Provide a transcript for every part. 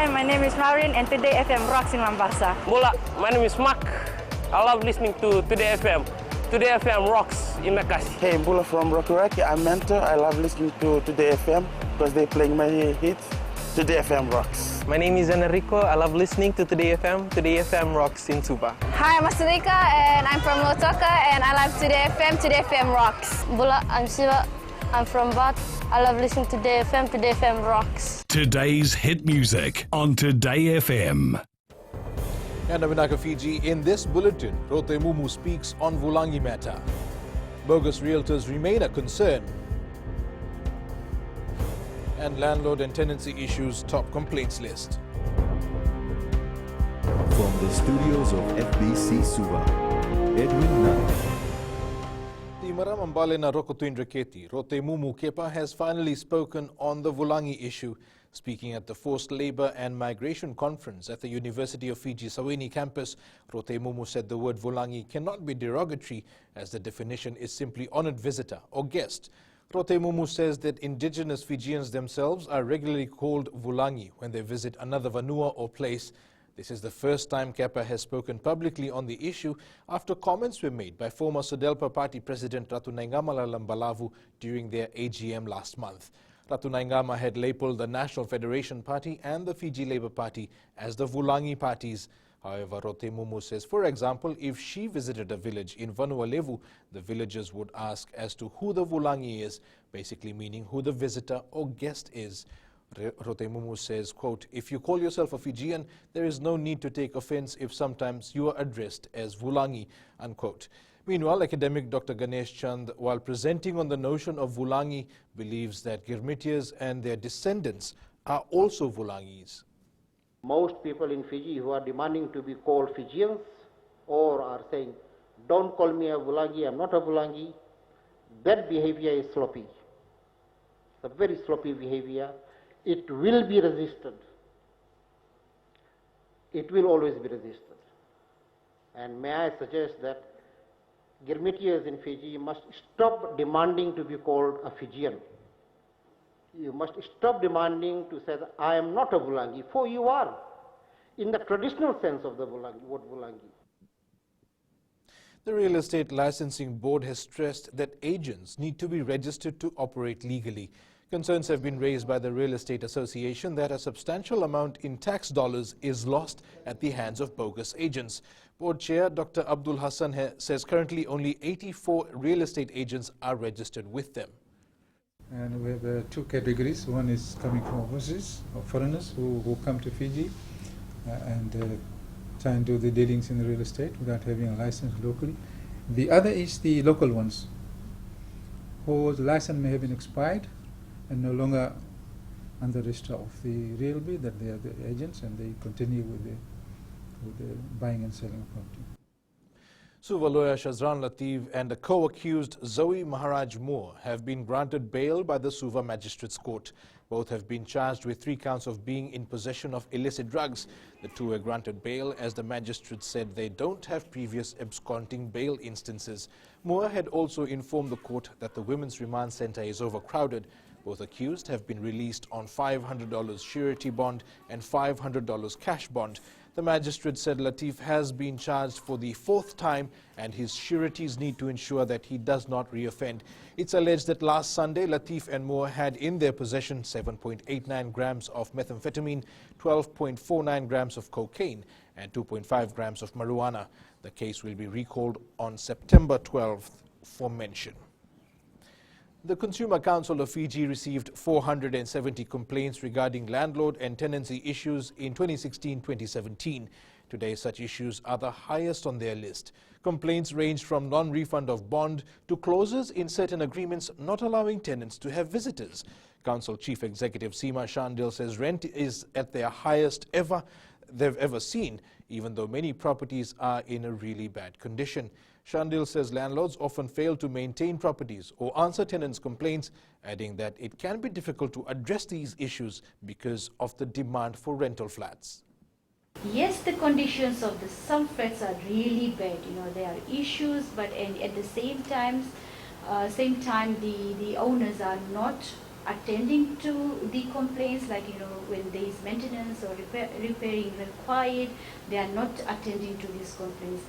Hi, my name is Maureen and today FM rocks in Mombasa. Bola, my name is Mark. I love listening to Today FM. Today FM rocks in Makassi. Hey, Bula from Rugby. I'm mentor. I love listening to Today FM because they're playing my hits. Today FM rocks. My name is Enrico. I love listening to Today FM. Today FM rocks in Suva. Hi, I'm Asrika and I'm from Lotoka and I love Today FM. Today FM rocks. Bula, I'm Suva. I'm from Bath. I love listening to Today FM. Today FM rocks. Today's hit music on Today FM. And Aminaka Fiji, in this bulletin, Rote Mumu speaks on Vulagi matter. Bogus realtors remain a concern. And landlord and tenancy issues top complaints list. From the studios of FBC Suva, Edwin Nunn. The Maramambale na Rokotuin Reketi, Rote Mumu Kepa has finally spoken on the Vulagi issue. Speaking at the Forced Labour and Migration Conference at the University of Fiji Saweni campus, Rote Mumu said the word Vulagi cannot be derogatory as the definition is simply honoured visitor or guest. Rote Mumu says that indigenous Fijians themselves are regularly called Vulagi when they visit another vanua or place. This is the first time Kepa has spoken publicly on the issue after comments were made by former Sodelpa Party President Ratu Naingamala Lambalavu during their AGM last month. Ratu Naingama had labelled the National Federation Party and the Fiji Labour Party as the Vulagi parties. However, Rote Mumu says, for example, if she visited a village in Vanuatu, the villagers would ask as to who the Vulagi is, basically meaning who the visitor or guest is. Rote Mumu says, quote, if you call yourself a Fijian, there is no need to take offence if sometimes you are addressed as Vulagi, unquote. Meanwhile, academic Dr. Ganesh Chand, while presenting on the notion of Vulagi, believes that Girmitias and their descendants are also Vulagis. Most people in Fiji who are demanding to be called Fijians or are saying, don't call me a Vulagi, I'm not a Vulagi, that behavior is sloppy. It's a very sloppy behavior. It will be resisted. It will always be resisted. And may I suggest that Girmitias in Fiji must stop demanding to be called a Fijian. You must stop demanding to say that I am not a Vulagi, for you are, in the traditional sense of the word Vulagi. The Real Estate Licensing Board has stressed that agents need to be registered to operate legally. Concerns have been raised by the Real Estate Association that a substantial amount in tax dollars is lost at the hands of bogus agents. Board Chair Dr. Abdul Hassan says currently only 84 real estate agents are registered with them. And we have two categories. One is coming from overseas, or foreigners who come to Fiji and try and do the dealings in the real estate without having a license locally. The other is the local ones, whose license may have been expired and no longer under register of the Realby, that they are the agents and they continue with the buying and selling of property. Suva lawyer Shazran Latif and the co-accused Zoe Maharaj Moore have been granted bail by the Suva Magistrates Court. Both have been charged with 3 counts of being in possession of illicit drugs. The two were granted bail as the magistrate said they don't have previous absconding bail instances. Moore had also informed the court that the Women's Remand Centre is overcrowded. Both accused have been released on $500 surety bond and $500 cash bond. The magistrate said Latif has been charged for the 4th time and his sureties need to ensure that he does not reoffend. It's alleged that last Sunday, Latif and Moore had in their possession 7.89 grams of methamphetamine, 12.49 grams of cocaine and 2.5 grams of marijuana. The case will be recalled on September 12th for mention. The Consumer Council of Fiji received 470 complaints regarding landlord and tenancy issues in 2016-2017. Today, such issues are the highest on their list. Complaints ranged from non-refund of bond to clauses in certain agreements not allowing tenants to have visitors. Council Chief Executive Seema Shandil says rent is at their highest they've ever seen, even though many properties are in a really bad condition. Shandil says landlords often fail to maintain properties or answer tenants' complaints, adding that it can be difficult to address these issues because of the demand for rental flats. Yes, the conditions of some flats are really bad. There are issues, but at the same time, the owners are not attending to the complaints, like, when there is maintenance or repairing required, they are not attending to these complaints.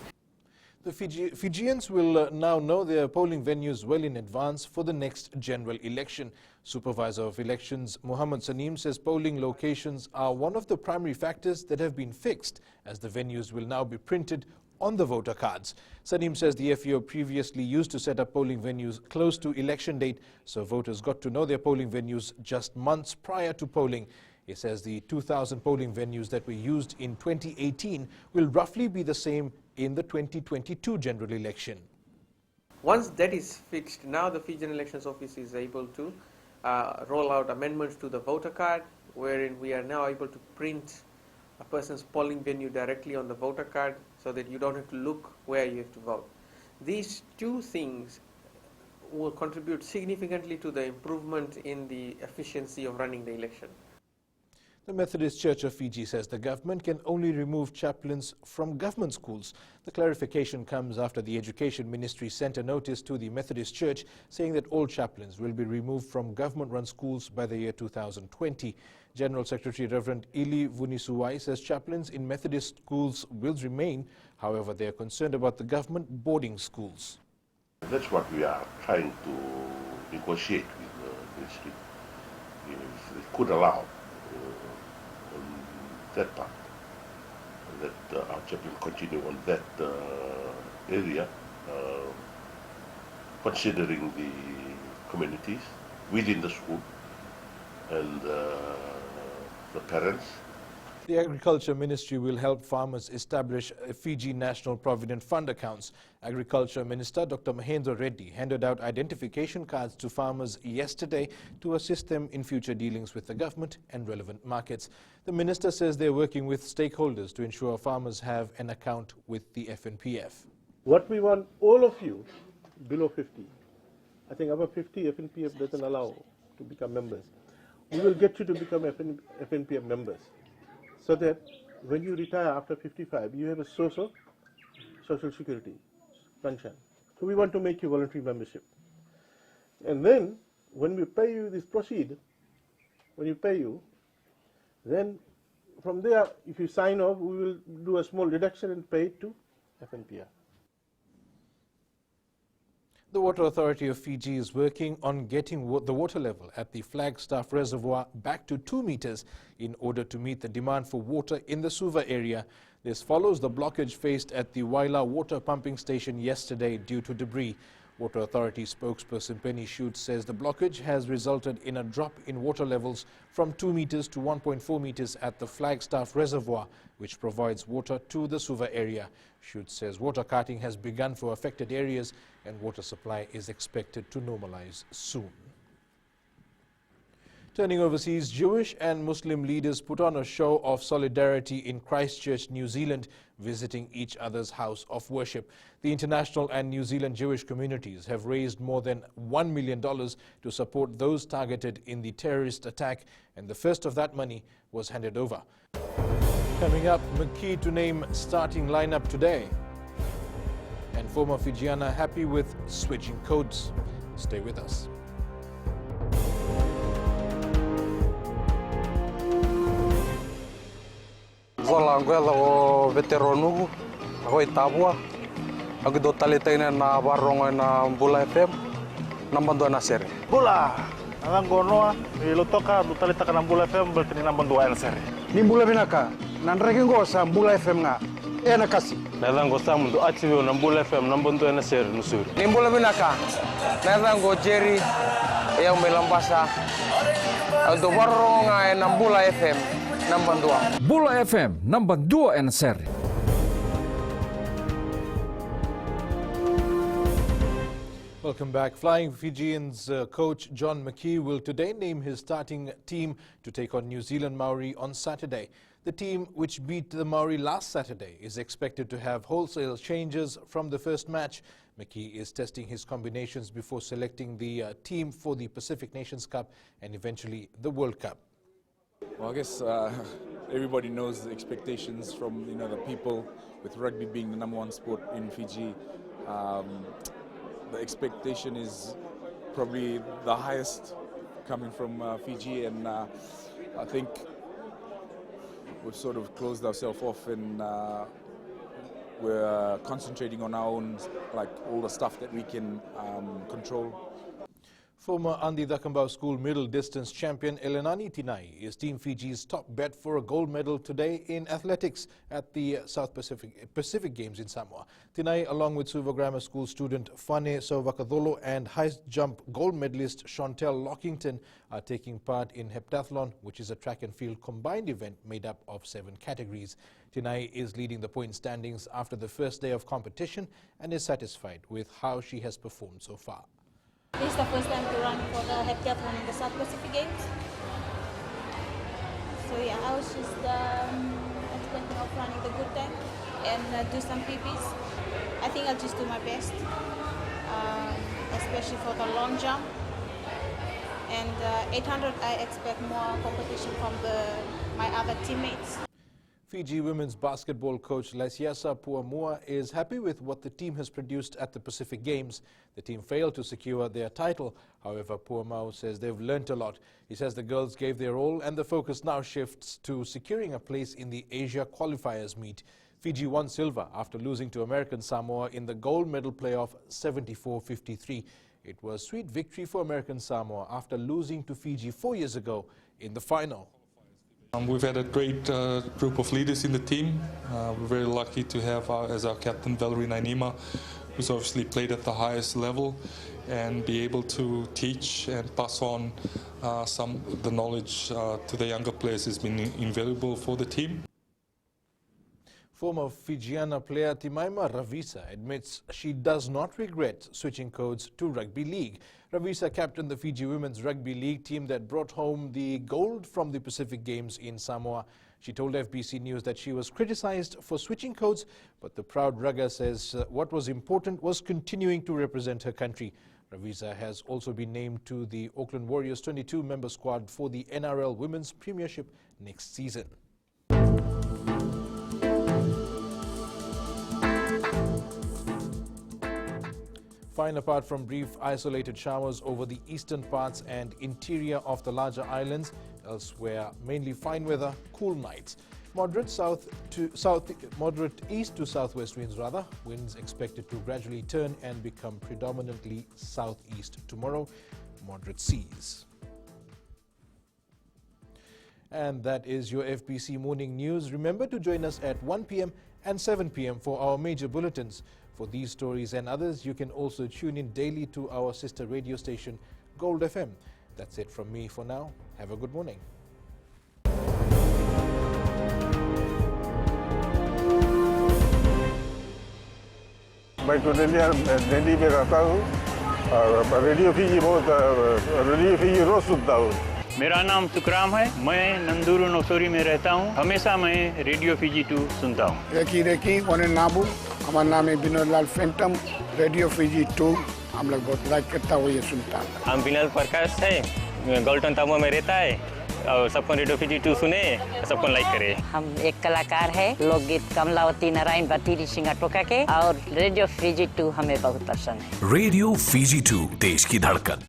The Fijians will now know their polling venues well in advance for the next general election. Supervisor of Elections Muhammad Saneem says polling locations are one of the primary factors that have been fixed, as the venues will now be printed on the voter cards. Saneem says the FEO previously used to set up polling venues close to election date, so voters got to know their polling venues just months prior to polling. He says the 2,000 polling venues that were used in 2018 will roughly be the same in the 2022 general election. Once that is fixed, now the Fijian Elections Office is able to roll out amendments to the voter card, wherein we are now able to print a person's polling venue directly on the voter card, so that you don't have to look where you have to vote. These two things will contribute significantly to the improvement in the efficiency of running the election. The Methodist Church of Fiji says the government can only remove chaplains from government schools. The clarification comes after the Education Ministry sent a notice to the Methodist Church saying that all chaplains will be removed from government-run schools by the year 2020. General Secretary Reverend Ili Vunisuwai says chaplains in Methodist schools will remain. However, they are concerned about the government boarding schools. That's what we are trying to negotiate with the ministry. If they could allow that part, that our chaplain continue on that area, considering the communities within the school and the parents. The Agriculture Ministry will help farmers establish Fiji National Provident Fund accounts. Agriculture Minister Dr. Mahendra Reddy handed out identification cards to farmers yesterday to assist them in future dealings with the government and relevant markets. The minister says they're working with stakeholders to ensure farmers have an account with the FNPF. What we want, all of you below 50, I think above 50 FNPF doesn't allow to become members. We will get you to become FNPF members, so that when you retire after 55, you have a source of social security pension. So we want to make you voluntary membership. And then when we pay you this proceed, when you pay you, then from there, if you sign off, we will do a small deduction and pay it to FNPF. The Water Authority of Fiji is working on getting the water level at the Flagstaff Reservoir back to 2 meters in order to meet the demand for water in the Suva area. This follows the blockage faced at the Waila water pumping station yesterday due to debris. Water Authority spokesperson Penny Schutz says the blockage has resulted in a drop in water levels from 2 meters to 1.4 meters at the Flagstaff Reservoir, which provides water to the Suva area. Schutz says water carting has begun for affected areas and water supply is expected to normalize soon. Turning overseas, Jewish and Muslim leaders put on a show of solidarity in Christchurch, New Zealand, visiting each other's house of worship. The international and New Zealand Jewish communities have raised more than $1 million to support those targeted in the terrorist attack, and the first of that money was handed over. Coming up, McKee to name starting lineup today. And former Fijiana happy with switching codes. Stay with us. Zola ngwela o veteranu ako itabua ako do talitaina na barongo na Bula FM nambando na sere Bula ang gono ilotoka do talita na Bula FM bertini nambando na sere ni Bula binaka nan regengo sa Bula FM nga ena kasi nadango sa mundo active na Bula FM nambando na sere nusuri ni Bula binaka nadango Jerry yang melambasa do barongo na Bula FM Bula FM, number 2 en seri. Welcome back. Flying Fijians coach John McKee will today name his starting team to take on New Zealand Maori on Saturday. The team, which beat the Maori last Saturday, is expected to have wholesale changes from the first match. McKee is testing his combinations before selecting the team for the Pacific Nations Cup and eventually the World Cup. Well, I guess everybody knows the expectations from the people, with rugby being the #1 sport in Fiji. The expectation is probably the highest coming from Fiji, and I think we've sort of closed ourselves off, and we're concentrating on our own, like all the stuff that we can control. Former Andi Dakambau School middle distance champion Elenani Tinai is Team Fiji's top bet for a gold medal today in athletics at the South Pacific Games in Samoa. Tinai, along with Suva Grammar School student Fane Sauvakadolo and high jump gold medalist Chantel Lockington, are taking part in heptathlon, which is a track and field combined event made up of 7 categories. Tinai is leading the point standings after the first day of competition and is satisfied with how she has performed so far. This is the first time to run for the heptathlon in the South Pacific Games. So yeah, I was just expecting of running the good time and do some PBs. I think I'll just do my best, especially for the long jump. And 800, I expect more competition from my other teammates. Fiji women's basketball coach Laisiasa Puamua is happy with what the team has produced at the Pacific Games. The team failed to secure their title. However, Puamua says they've learnt a lot. He says the girls gave their all and the focus now shifts to securing a place in the Asia qualifiers meet. Fiji won silver after losing to American Samoa in the gold medal playoff 74-53. It was a sweet victory for American Samoa after losing to Fiji 4 years ago in the final. We've had a great group of leaders in the team. We're very lucky to have as our captain Valerie Nainima, who's obviously played at the highest level, and be able to teach and pass on some of the knowledge to the younger players has been invaluable for the team. Former Fijiana player Timaima Ravisa admits she does not regret switching codes to Rugby League. Ravisa captained the Fiji Women's Rugby League team that brought home the gold from the Pacific Games in Samoa. She told FBC News that she was criticized for switching codes, but the proud rugger says what was important was continuing to represent her country. Ravisa has also been named to the Auckland Warriors 22-member squad for the NRL Women's Premiership next season. Fine apart from brief isolated showers over the eastern parts and interior of the larger islands, elsewhere mainly fine weather, cool nights. Moderate east to southwest winds rather. Winds expected to gradually turn and become predominantly southeast tomorrow. Moderate seas. And that is your FBC Morning News. Remember to join us at 1 p.m. and 7 p.m. for our major bulletins. For these stories and others, you can also tune in daily to our sister radio station, Gold FM. That's it from me for now. Have a good morning. मैं तो दिल्ली में रहता हूँ और radio Fiji रोज सुनता हूँ। मेरा नाम सुकराम है, मैं नंदूरू नौसोरी में रहता हूँ। हमेशा मैं रेडियो फीजी 2 सुनता हूँ। रेकी वन नाबू, हमारा नाम है विनोद लाल फैंटम। रेडियो फीजी 2 हम लोग बहुत लाइक करता हुआ ये सुनता हूँ। हम विनल प्रकाश है, गोल्टन ताबो में रहता है और सबको रेडियो फीजी 2 सुने, सबको लाइक करे। हम एक कलाकार है, लोकगीत कमलावती नारायण बतीरी सिंगर टोका के, और रेडियो फीजी 2 हमें बहुत पसंद है। रेडियो फीजी 2 देश की धड़कन।